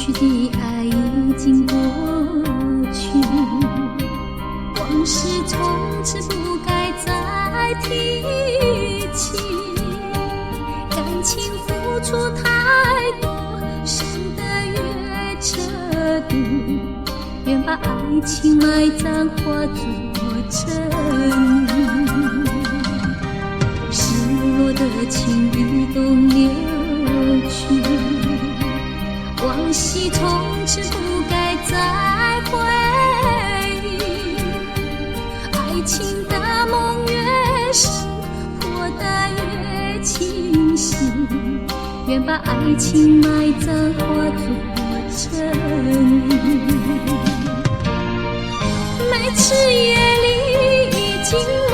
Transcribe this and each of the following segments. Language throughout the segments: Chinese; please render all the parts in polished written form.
去的爱已经过去，往事从此不该再提起。感情付出太多，伤得越彻底，愿把爱情埋葬化作尘泥。失落的情已东流去，往昔从此不该再回忆。爱情的梦越深，活得越清晰，愿把爱情埋葬化作尘泥。每次夜里已经梦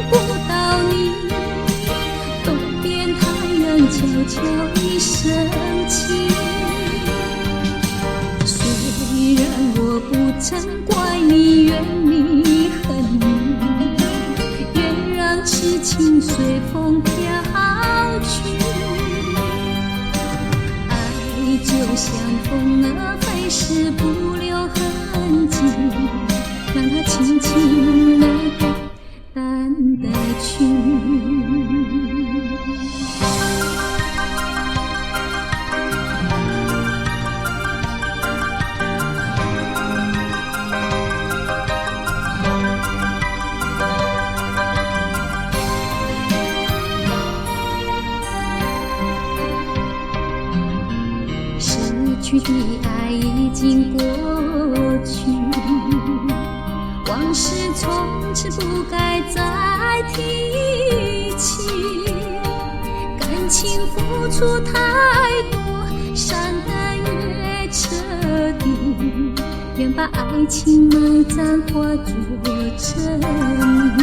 不到你，东边太阳悄悄已升起。虽然我不曾怪你，怨你恨你，愿让痴情随风飘去。爱就像风儿飞逝，不留痕迹，让它轻轻来，淡淡的去。失去的爱已经过去，往事从此不该再提起。感情付出太多，伤得越彻底，愿把爱情埋葬化作尘泥。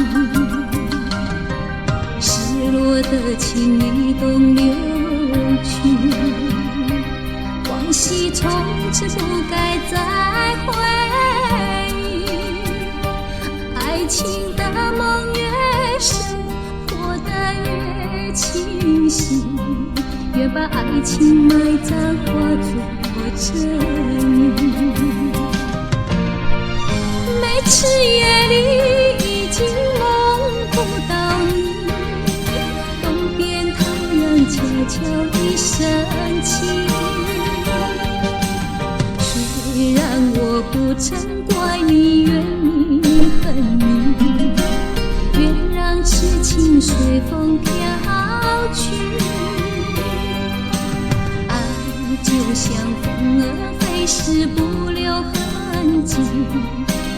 失落的情已东流去，往昔从此不该再回忆。爱情的梦越深，活得越清晰，愿把爱情埋葬化作尘泥。每次夜里已经梦不到你，东边太阳悄悄已升起。虽然我不曾怪你，怨你恨你，愿让痴情随风飘去。爱就像风儿飞逝，不留痕迹，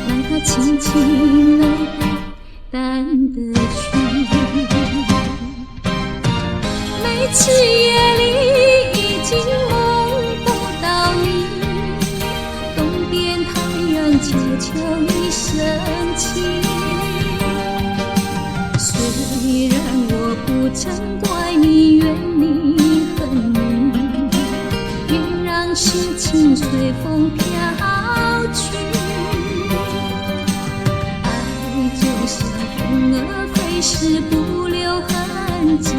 让它轻轻来，淡的去。每次夜里已经梦不到你，悄悄已升起。虽然我不曾怪你，怨你恨你，愿让痴情随风飘去。爱就像风儿飞逝，不留痕迹，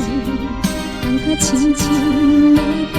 让它轻轻来。